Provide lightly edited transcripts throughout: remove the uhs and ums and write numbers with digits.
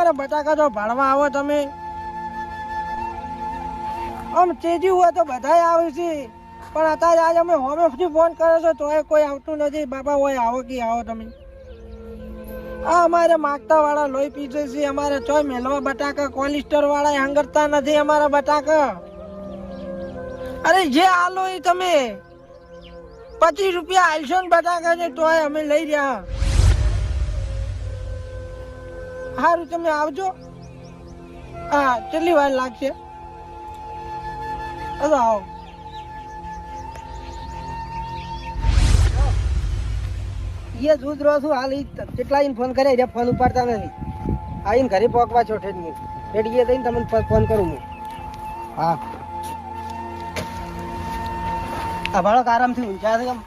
અમારા બટાકા તો ભાડવા આવો તમે. આમ તેજી હોય તો બધાય આવે છે, પણ અત્યારે આજ અમે હોમેથી ફોન કર્યો છો તોય કોઈ આવતું નથી. બાપા હોય આવો કે આવો તમે. આ અમારે માગતા વાળા લોહી પીછે છે. અમારે ચોય મેલવા બટાકા કોલેસ્ટર વાળા હંગરતા નથી અમારા બટાકા. અરે જે આલો એ તમે 25 રૂપિયા આલશો ને બટાકા ને તોય અમે લઈ રહ્યા. સારું તમે આવજો. હા કેટલી વાર લાગશે? હલો આવો. ये दूध रो છું હાલ કેટલા ઈન ફોન કરે રે ફોન ઉપાડતા નથી. આઈને ઘરે પોકવા છો ઠેડ રેડી દઈને તમને ફોન કરું હું. હા આ બાળક આરામથી ઊંચા છે.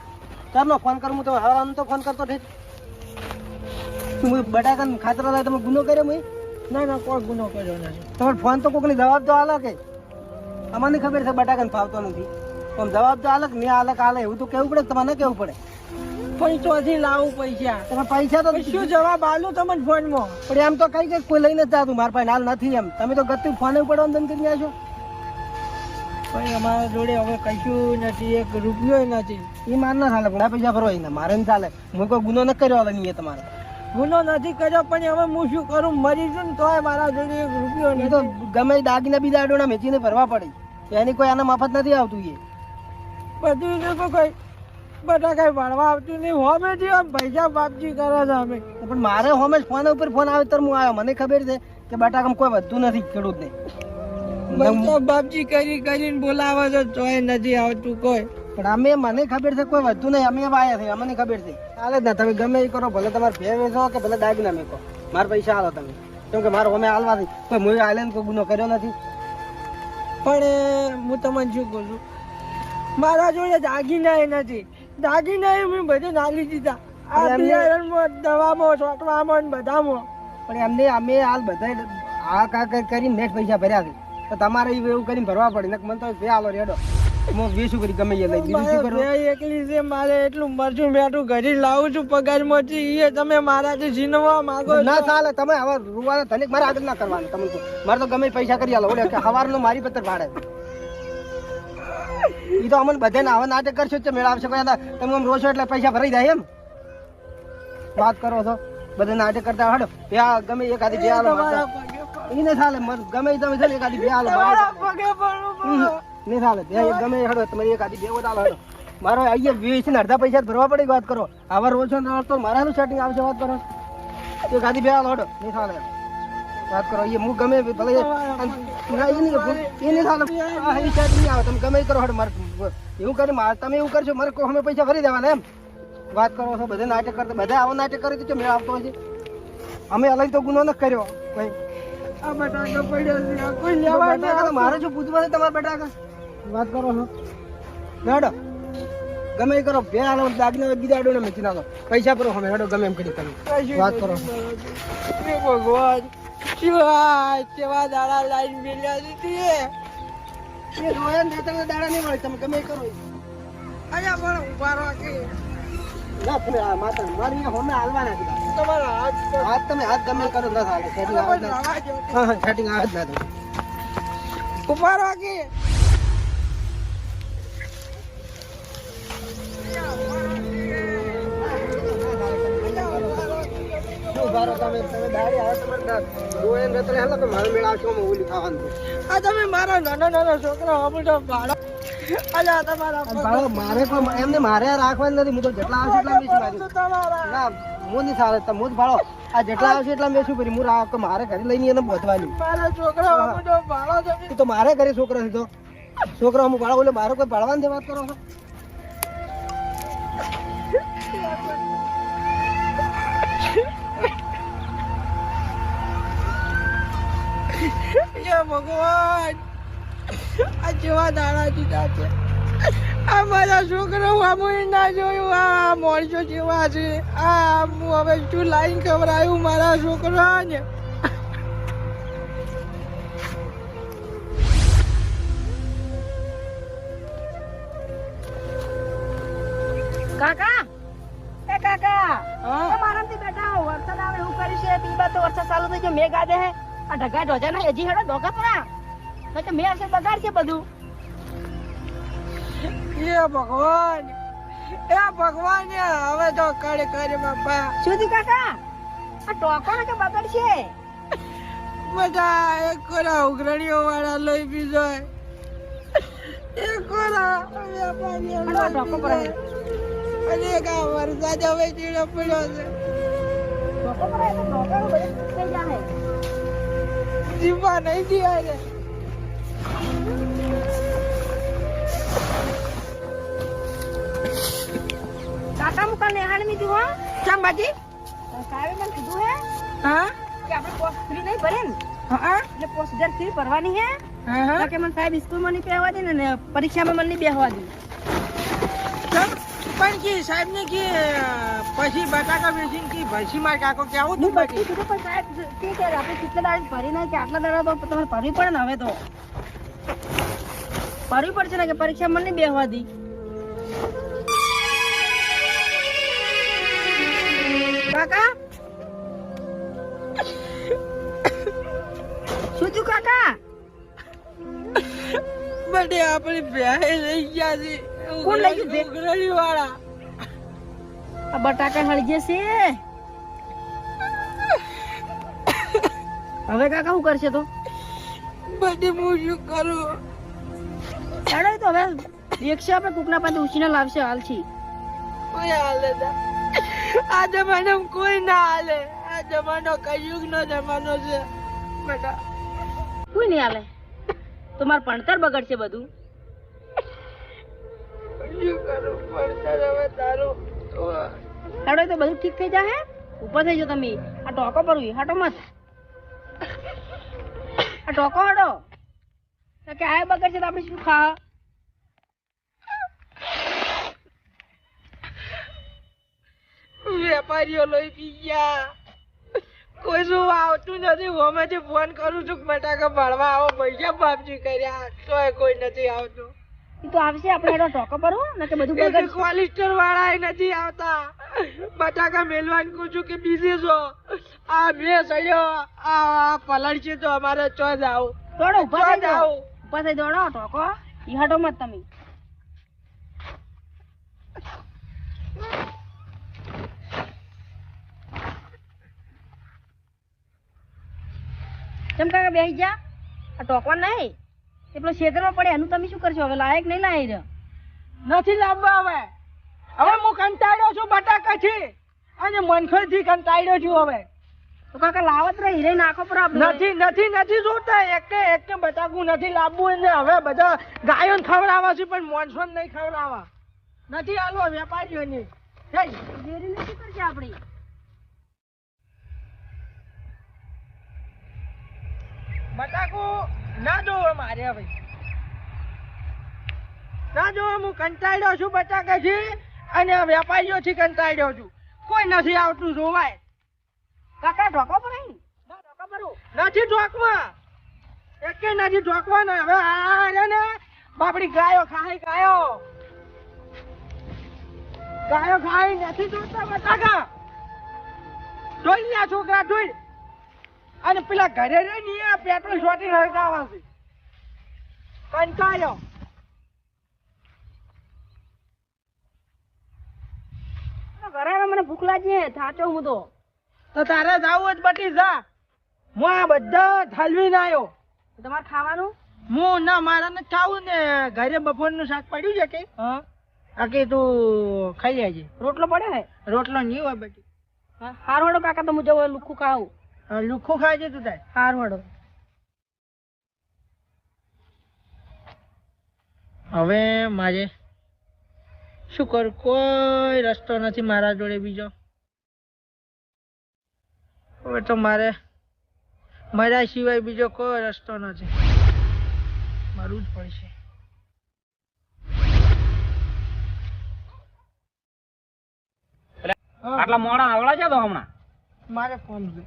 ચારનો ફોન કરું હું તો હવાનો તો ફોન કરતો ઠેડ. હું બટાકા ખાતર લાય તમે ગુનો કર્યો મેં? ના ના કોઈ ગુનો કર્યો નથી. તમારો ફોન તો કોકની જવાબ તો આલે કે અમને ખબર છે બટાકાને ફાવતો નથી. પણ જવાબ તો આલે ને આલે એવું તો કેવું પડે તમારે કેવું પડે. પૈસોથી લાવું પૈસા. તમે પૈસા તો શું જવાબ આલું તમને ફોનમાં? પણ એમ તો કઈ કઈ કોઈ લઈને જ જાતું મારા પાસે હાલ નથી. એમ તમે તો ગતિ ફોને ઉપાડવાનું બંધ કરી નાખો. પણ અમારા જોડે હવે કશું નથી, એક રૂપિયો નથી. એ માર ના ચાલે પણ આ પૈસા ભરવા ને મારે ને ચાલે. હું કોઈ ગુનો ન કર્યો હવે નહીં તમારે. ગુનો નથી કર્યો પણ હવે હું શું કરું? મરી છું ને તોય મારા જોડે એક રૂપિયો એ તો ગમે દાગીના બીજા આડોના મેચીને ભરવા પડે. એની કોઈ આના મફત નથી આવતું. એ બધું તો કોઈ બટાકા ભાડવા આવતું નહીં. હોમેથી આમ પૈસા બાપજી કરે છે અમે. પણ મારે હોમે ફોન ઉપર ફોન આવે તો હું આવ્યો. મને ખબર છે કે બટાકામાં કોઈ વધતું નથી ખેડૂતને. બાપજી કરીને બોલાવે છે તોય નથી આવતું કોઈ. પણ અમે મને ખબર છે કોઈ વધતું નહીં. અમે આવ્યા છે અમને ખબર છે. હાલે જ ના તમે ગમે એ કરો. ભલે તમારે ભે વેચો કે ભલે દાગીના મેકો. મારા પૈસા હાલો તમે. કેમ કે મારે હોમે હાલવાથી કોઈ મુએ હાલે કોઈ ગુનો કર્યો નથી. પણ હું તમને શું કહું છું, મારા જોડે દાગીના નથી. દાગીના મેં બધે નાલી દીધા. આ બિયારણમાં, દવામાં, છોટવામાં ને બધામાં. પણ એમને અમે હાલ બધા આ કા કરીને નેટ પૈસા ભર્યા છે. તો તમારે એવું કરીને ભરવા પડે. મને તો બે હાલો રેડો હું વેચું કરી ગમે એ લઈ બીજું શું કરું? એકલી છે મારે એટલું મરચું મેઠું ઘરે લાવું છું પગારમાંથી. એ તમે મારાથી છીનવા માંગો છો? ના ચાલે. તમે હવે રૂવાના ધનિક મારે આગળ ના કરવાનું. તમે મારે તો ગમે પૈસા કરી આલો. ઓલે સવારનું મારી પત્તર ભાડે. એ તો અમને બધાને આવા નાટક કરશો જ મેળવશે. તમે આમ રોશો એટલે પૈસા ભરાઈ જાય એમ વાત કરો છો. બધા નાટક કરતા હાડો ગમે એક આધી બે હાલો એને ચાલે. ગમે તમે છે એક આધી બે હાલો નહીં ચાલે. ગમે હાડો તમારી એક આધી બે વધારો હાડો. મારો અહીંયા 20 ને અડધા પૈસા ભરવા પડે વાત કરો. આવા રોશો તો મારાનું સેટિંગ આવશે વાત કરો. એક આધી બે હાલો હાડો નહીં ચાલે વાત કરો. એ હું ગમે ભલે એ નહીં ચાલે. આવે તમે ગમે કરો હાડો. મારે એવું કરી તમે એવું કરશો મારે અમે પૈસા ભરી દેવાના એમ વાત કરો છો. બધા નાટક કરતા બધા આવો નાટક કરે તો મેળ આવતો હોય છે. અમે અલગ તો ગુનો ન કર્યો કોઈ. આ બટાકા પડ્યા છે કોઈ લેવા બટાકા મારે શું પૂછવા છે તમારા બટાકા વાત કરો છો. હેડો ગમે એ કરો. બે હાલો દાગીના બીજા આડો ને મેચી નાખો. પૈસા કરો અમે હેડો ગમે એમ કરી તમે વાત કરો છો. ભગવાન કેવા દાડા લાઈન મેલ્યા દીધી. એ રોયા ને તમે દાડા નહીં મળે. તમે ગમે એ કરો. અલ્યા પણ ઉભા રહો કે ના તમે આ માતા મારી હોમે હાલવાના કીધા. તમારા હાથ તમે હાથ ગમે કરો ના થાય. સેટિંગ આવે જ ના. હા સેટિંગ આવે જ ના થાય. ઉભા રહો કે તમે મારા નાના છોકરા ભાડા અલ્યા તમારા મારે એમને મારે રાખવાનું નથી. હું તો જેટલા આવશે એટલા ના હું નહીં સારે તમે જ ભાડો. આ જેટલા આવશે એટલા મેં શું કરી હું રાખ મારે ઘરે લઈને એને બધવાની. મારા છોકરા ભાડો તો મારે ઘરે છોકરા છે તો છોકરા હું ભાડો બોલે મારે કોઈ ભાડવાની વાત કરો છો? ભગવાન આ જેવા દાડા દીધા છે. આ મારા છોકરા આમ ના જોયું. આ માણસો જેવા છે. આ હું હવે શું લાઈન ખવડાયું મારા છોકરા ને. કાકા એ કાકા મારાથી બેટા વરસાદ આવે એવું કરી છે. પીબા તો વરસાદ ચાલુ થઈ ગયો. મેઘ આજે હે આ ઢગા ઢોજા ના હજી હેડો ધોકા પરા તો કે મેં અસર બગાડ છે બધું એ ભગવાન હવે તો કરે બાપા. શું થયું કાકા આ ટોકો ને કે બગાડ છે બધા એક કોરા ઉઘરણીઓ વાળા લઈ બીજો એક કોરા વેપારીઓ આ ટોકો પર અને એક આ વરસાદ હવે ચીડો પડ્યો છે. ટોકો પર તો ટોકો બધું થઈ જાય જીવવા નહીં દિયા રે. કાકા મુકા નેહાણ મી તું હા ચમ બાજી સાહેબે મને કીધું હે હા કે આપણે પોસ્ટ ફ્રી નહીં ભરે ને હા એટલે પોસ્ટ હજાર ફ્રી ભરવાની હે હા તો કે મને સાહેબ સ્કૂલમાં નહીં બેહવા દે ને પરીક્ષામાં મને નહીં બેહવા દે ચમ પણ કી સાહેબ ને કી પછી બટાકા વેચીને કી ભસી માર કાકો કે આવું હું તું બાજી બધી કીધું પણ સાહેબ કે આપણે કેટલા દાડા ભરી નહીં કે આટલા દાડા તો તમારે ભરવી પડે ને હવે તો ભરવી પડશે ને કે પરીક્ષામાં નહીં બેહવા દી કાકા શું થયું કાકા બડે આપણી ભેહે લઈ ગયા છે. કોણ લઈ ગયું ભે? ઉઘરણી વાળા. આ બટાકા હળી જશે હવે કાકા શું કરશે તો બડે હું શું કરું? ચાલો તો હવે રિક્ષા આપણે કુકના પાસે ઉછીને લાવશે હાલથી કોઈ હાલે ના. આ જમાનામાં કોઈ ના હાલે. આ જમાનો કયુગનો જમાનો છે બેટા. કોઈ નહીં હાલે તમારું ભણતર બગડશે બધું શું કરું? પડતર હવે તારું. ચાલો તો બધું ઠીક થઈ જાય ઉપર થઈ જાઓ તમે આ ટોકો પર હાટો મત આ ટોકો હાટો તો કે આ બગડશે તો આપણે શું ખા વેપારીઓ લઈ પી ગયા. કોઈ શું આવતું નથી. હોમેથી ફોન કરું છું કે બટાકા ભરવા આવો. પૈસા બાપજી કર્યા તોય કોઈ નથી આવતું. એ તો આવશે આપણે એનો ટોકો પર ને કે બધું બગડશે કોલિસ્ટર વાળા નથી આવતા. બટાકા મેલવાનું કહું છું કે બીજી છો આ મેં સડ્યો આ પલળ છે તો અમારે ચો જાવ દોડો ઉભા થઈ જાઓ જાવ. ઉભા થઈ દોડો ટોકો ઈ હાટો મત તમે કેમ કાકા બેસી જા આ ટોકો નહીં એ પેલો છેતરમાં પડે એનું તમે શું કરશો હવે લાયક નહીં લાવી રહ્યો નથી લાવવા હવે. હવે હું કંટાળ્યો છું બટાકાથી અને મનખોથી કંટાળ્યો છું હવે. તો કાકા લાવત રહી હિરે નાખો પર આપણે નથી જોતા. એક બટાકું નથી લાવવું. ને હવે બધા ગાયોને ખવડાવવા છે પણ મોનસોન નહીં ખવડાવવા. નથી હાલવા વેપારીઓની. દેરી નથી કરશે આપણી બટાકું ના જોવે મારે હવે. ના જોવે. હું કંટાળ્યો છું બટાકાથી અને વેપારીઓથી કંટાળ્યો છું. કોઈ નથી આવતું જોવાય. કાકા ટોકો પર નહીં ટોકો પર નથી ઢોકવા. એકે નથી ઢોકવાનો. હવે આ રે ને બાપડી ગાયો ખાઈ નથી જોતા બટાકા. જોઈ લ્યા છોકરા જોઈ. અને પેલા ઘરે રે ને આ પેટ્રોલ છોટી હળગાવા છે. કંટાળ્યો. ઘરે મને ભૂખ લાગી છે થાચો હું તો તારે જાવું જ બટી જા. હું આ બધા ઠલવીને આવ્યો. તમારે ખાવાનું હું ના મારા ને ખાવું ને ઘરે બપોરનું શાક પડ્યું છે કે હા આકે તું ખાઈ લેજે. રોટલો પડે હે રોટલો નહીં હોય બટી. હાર વડો કાકા તો હું જવું લુખું ખાવું લુખું ખાઈ છે તું તારે. હાર વડો હવે મારે શું કરું? કોઈ રસ્તો નથી મારા જોડે બીજો. હવે તો મારે મારા સિવાય બીજો કોઈ રસ્તો નથી. મારું જ પડશે. આટલા મોડા આવડા છે તો હમણાં મારે ફોન છે.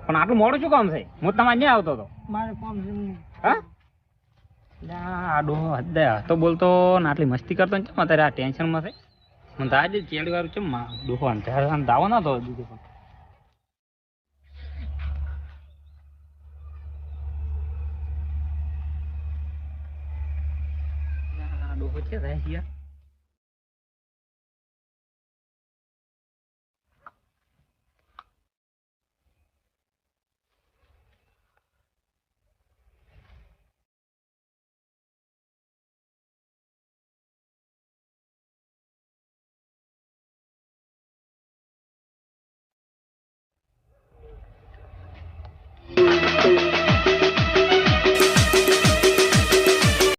પણ આટલું મોડું શું કામ છે? હું તમારે નહીં આવતો તો મારે ફોન છે. હા આડો હદે તો બોલતો ને આટલી મસ્તી કરતો ને ચમ અત્યારે આ ટેન્શનમાં છે. મને તો આજે ચેડી વાળું ચમ ડોહો દાવો ના તો દીધું પણ પૂછે થાય છે યાર